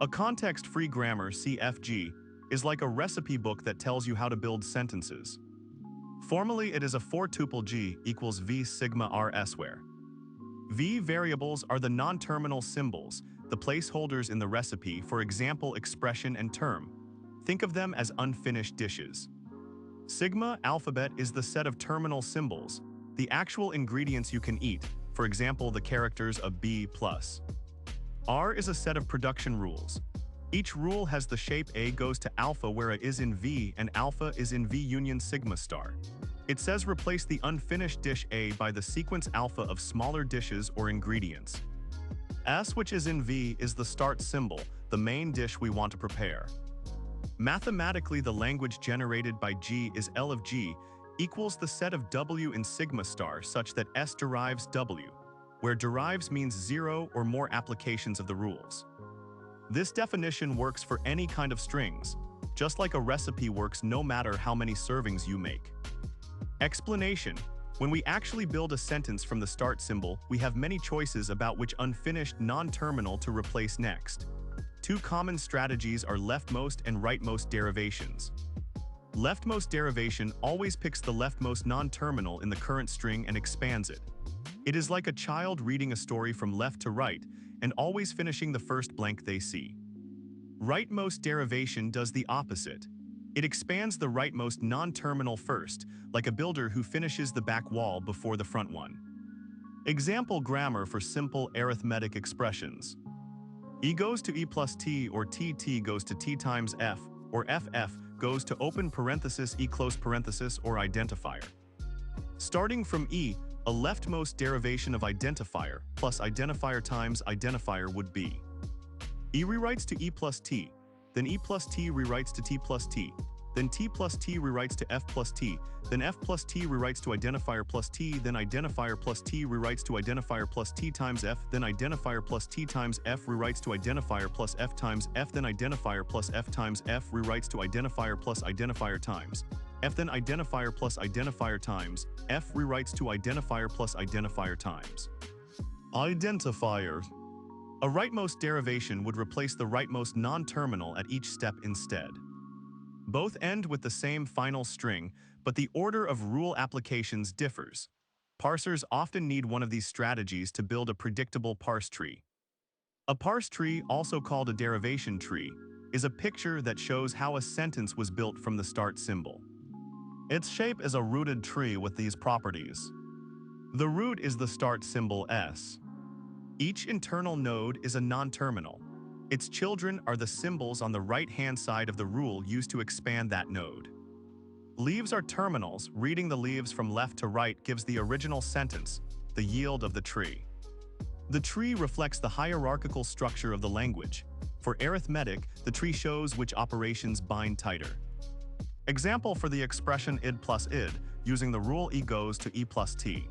A context-free grammar, CFG, is like a recipe book that tells you how to build sentences. Formally, it is a four-tuple G equals V sigma R S where V variables are the non-terminal symbols, the placeholders in the recipe for example expression and term. Think of them as unfinished dishes. Sigma alphabet is the set of terminal symbols, the actual ingredients you can eat, for example the characters of B+. R is a set of production rules. Each rule has the shape A goes to alpha where A is in V and alpha is in V union sigma star. It says replace the unfinished dish A by the sequence alpha of smaller dishes or ingredients. S, which is in V, is the start symbol, the main dish we want to prepare. Mathematically, the language generated by G is L of G equals the set of W in sigma star such that S derives W, where derives means 0 or more applications of the rules. This definition works for any kind of strings, just like a recipe works no matter how many servings you make. Explanation: when we actually build a sentence from the start symbol, we have many choices about which unfinished non-terminal to replace next. Two common strategies are leftmost and rightmost derivations. Leftmost derivation always picks the leftmost non-terminal in the current string and expands it. It is like a child reading a story from left to right and always finishing the first blank they see. Rightmost derivation does the opposite. It expands the rightmost non-terminal first, like a builder who finishes the back wall before the front one. Example grammar for simple arithmetic expressions. E goes to E plus T, or TT goes to T times F, or FF goes to open parenthesis E close parenthesis or identifier. Starting from E, a leftmost derivation of identifier plus identifier times identifier would be E rewrites to E plus T, then E plus T rewrites to T plus T, then T plus T rewrites to F plus T, then F plus T rewrites to identifier plus T, then identifier plus T rewrites to identifier plus T times F, then identifier plus T times F rewrites to identifier plus F times F, then identifier plus F times F rewrites to identifier plus identifier times F, then identifier plus identifier times F rewrites to identifier plus identifier times identifier. A rightmost derivation would replace the rightmost non-terminal at each step instead. Both end with the same final string, but the order of rule applications differs. Parsers often need one of these strategies to build a predictable parse tree. A parse tree, also called a derivation tree, is a picture that shows how a sentence was built from the start symbol. Its shape is a rooted tree with these properties. The root is the start symbol S. Each internal node is a non-terminal. Its children are the symbols on the right-hand side of the rule used to expand that node. Leaves are terminals. Reading the leaves from left to right gives the original sentence, the yield of the tree. The tree reflects the hierarchical structure of the language. For arithmetic, the tree shows which operations bind tighter. Example for the expression id plus id, using the rule E goes to E plus T.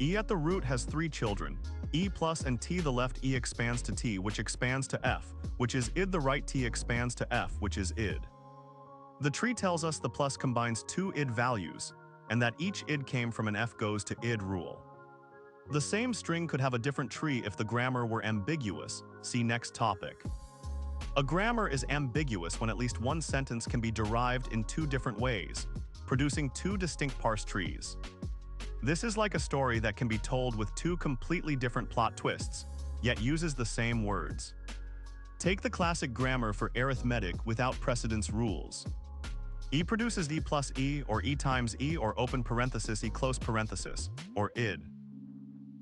E at the root has three children, E plus and T. The left E expands to T, which expands to F, which is id. The right T expands to F, which is id. The tree tells us the plus combines two id values, and that each id came from an F goes to id rule. The same string could have a different tree if the grammar were ambiguous. See next topic. A grammar is ambiguous when at least one sentence can be derived in two different ways, producing two distinct parse trees. This is like a story that can be told with two completely different plot twists, yet uses the same words. Take the classic grammar for arithmetic without precedence rules. E produces E plus E, or E times E, or open parenthesis E close parenthesis, or id.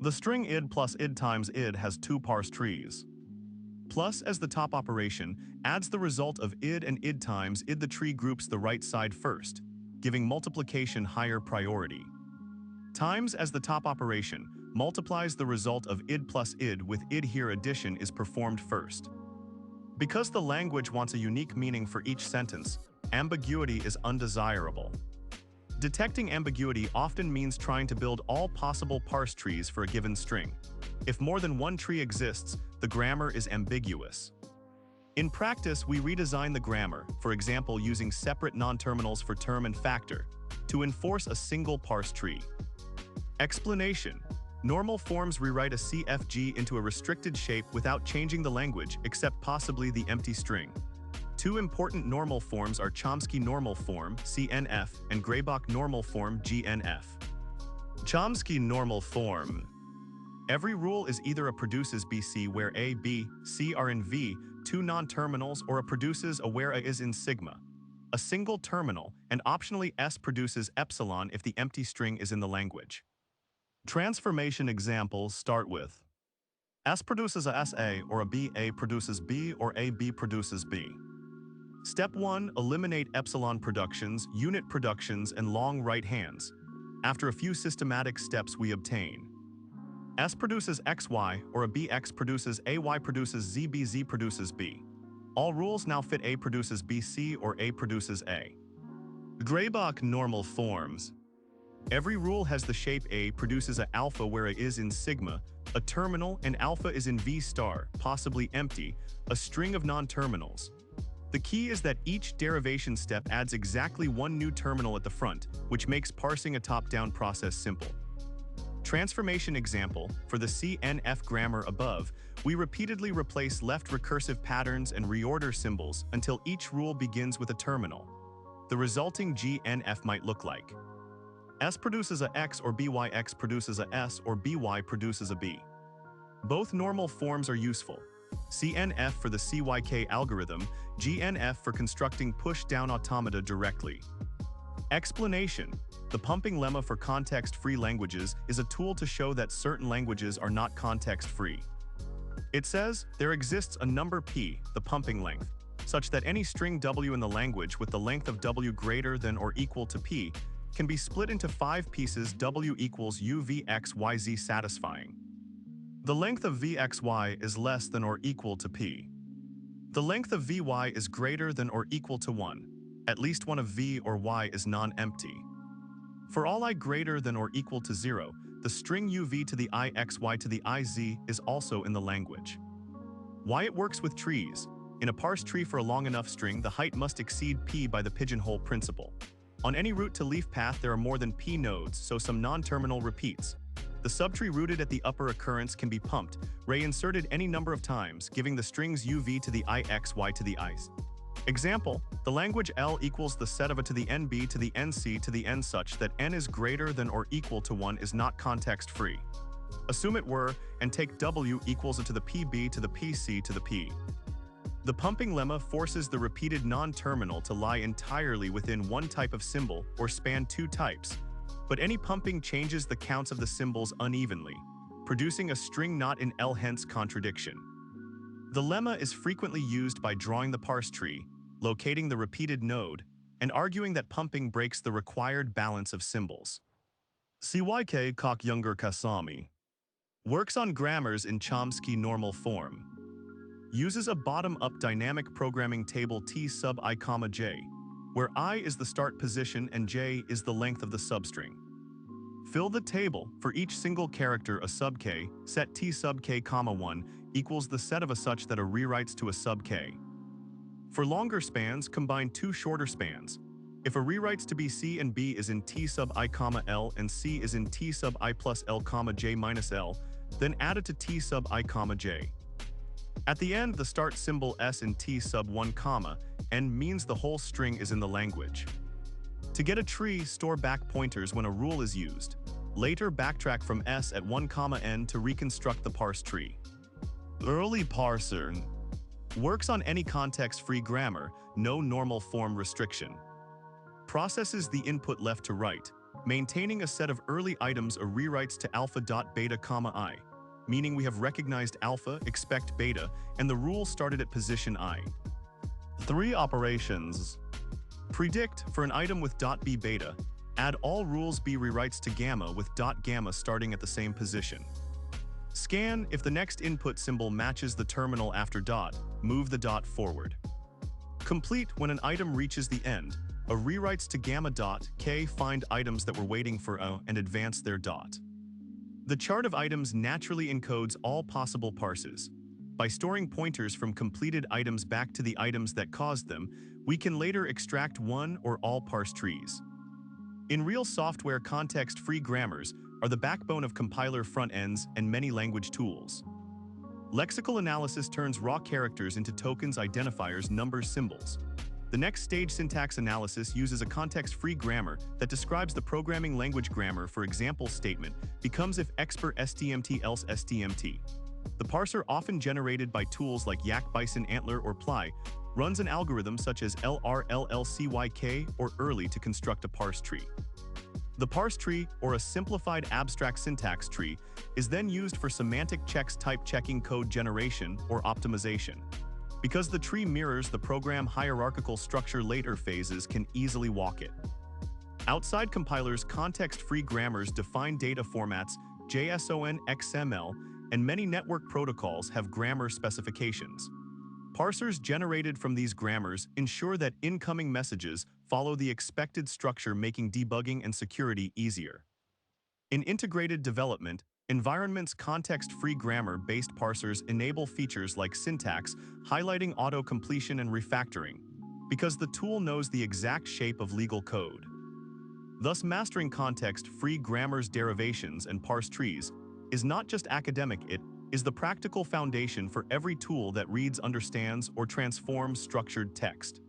The string id plus id times id has two parse trees. Plus, as the top operation, adds the result of id and id times id. The tree groups the right side first, giving multiplication higher priority. Times, as the top operation, multiplies the result of id plus id with id. Here addition is performed first. Because the language wants a unique meaning for each sentence, ambiguity is undesirable. Detecting ambiguity often means trying to build all possible parse trees for a given string. If more than one tree exists, the grammar is ambiguous. In practice, we redesign the grammar, for example using separate non-terminals for term and factor, to enforce a single parse tree. Explanation: Normal forms rewrite a CFG into a restricted shape without changing the language, except possibly the empty string. Two important normal forms are Chomsky normal form, CNF, and Greibach normal form, GNF. Chomsky normal form. Every rule is either a produces BC where A, B, C are in V, two non-terminals, or a produces A where A is in sigma, a single terminal, and optionally S produces epsilon if the empty string is in the language. Transformation examples start with S produces a SA or a B, A produces B, or A, B produces B. Step 1. Eliminate epsilon productions, unit productions, and long right hands. After a few systematic steps we obtain S produces XY, or a BX produces AY produces ZB, Z produces B. All rules now fit A produces BC or A produces A. Greibach normal forms. Every rule has the shape A produces a alpha where A is in sigma, a terminal, and alpha is in V star, possibly empty, a string of non-terminals. The key is that each derivation step adds exactly one new terminal at the front, which makes parsing a top-down process simple. Transformation example, for the CNF grammar above, we repeatedly replace left recursive patterns and reorder symbols until each rule begins with a terminal. The resulting GNF might look like S produces a X or BYX produces a S or BY produces a B. Both normal forms are useful. CNF for the CYK algorithm, GNF for constructing push-down automata directly. Explanation. The pumping lemma for context-free languages is a tool to show that certain languages are not context-free. It says, there exists a number p, the pumping length, such that any string w in the language with the length of w greater than or equal to p can be split into 5 pieces w equals u v x y z satisfying. The length of vxy is less than or equal to p. The length of vy is greater than or equal to 1. At least one of v or y is non-empty. For all I greater than or equal to 0, the string uv to the I xy to the I z is also in the language. Why it works with trees. In a parse tree for a long enough string, the height must exceed p by the pigeonhole principle. On any route to leaf path there are more than p nodes, so some non-terminal repeats. The subtree rooted at the upper occurrence can be pumped, reinserted any number of times, giving the strings uv to the I xy to the I. Example, the language L equals the set of A to the NB to the NC to the N such that N is greater than or equal to 1 is not context-free. Assume it were, and take W equals A to the PB to the PC to the P. The pumping lemma forces the repeated non-terminal to lie entirely within one type of symbol or span two types, but any pumping changes the counts of the symbols unevenly, producing a string not in L, hence contradiction. The lemma is frequently used by drawing the parse tree, locating the repeated node, and arguing that pumping breaks the required balance of symbols. CYK Koch-Younger Kasami works on grammars in Chomsky normal form. Uses a bottom-up dynamic programming table T sub I, j, where I is the start position and j is the length of the substring. Fill the table, for each single character a sub k, set T sub k, 1 equals the set of a such that a rewrites to a sub k. For longer spans, combine two shorter spans. If a rewrites to be C and B is in T sub I, L and C is in T sub I plus L, j minus L, then add it to T sub I, j. At the end, the start symbol S in T sub 1, N means the whole string is in the language. To get a tree, store back pointers when a rule is used. Later, backtrack from S at 1, N to reconstruct the parse tree. Early parser works on any context-free grammar, no normal form restriction. Processes the input left to right, maintaining a set of early items or rewrites to alpha.beta, I, meaning we have recognized alpha, expect beta, and the rule started at position I. 3 operations. Predict for an item with .b beta, add all rules b rewrites to gamma with .gamma starting at the same position. Scan if the next input symbol matches the terminal after dot, move the dot forward. Complete when an item reaches the end, a rewrites to gamma dot k find items that were waiting for a and advance their dot. The chart of items naturally encodes all possible parses. By storing pointers from completed items back to the items that caused them, we can later extract one or all parse trees. In real software context-free grammars, are the backbone of compiler front ends and many language tools. Lexical analysis turns raw characters into tokens, identifiers, numbers, symbols. The next stage, syntax analysis, uses a context-free grammar that describes the programming language grammar. For example, statement becomes if expert stmt else stmt. The parser, often generated by tools like Yak, Bison, Antler, or Ply, runs an algorithm such as LRLLCYK or early to construct a parse tree. The parse tree, or a simplified abstract syntax tree, is then used for semantic checks, type checking, code generation, or optimization. Because the tree mirrors the program hierarchical structure, later phases can easily walk it. Outside compilers, context-free grammars define data formats. JSON, XML, and many network protocols have grammar specifications. Parsers generated from these grammars ensure that incoming messages follow the expected structure, making debugging and security easier. In integrated development environments, context-free grammar-based parsers enable features like syntax, highlighting, auto-completion, and refactoring, because the tool knows the exact shape of legal code. Thus, mastering context-free grammars, derivations, and parse trees is not just academic, it is the practical foundation for every tool that reads, understands, or transforms structured text.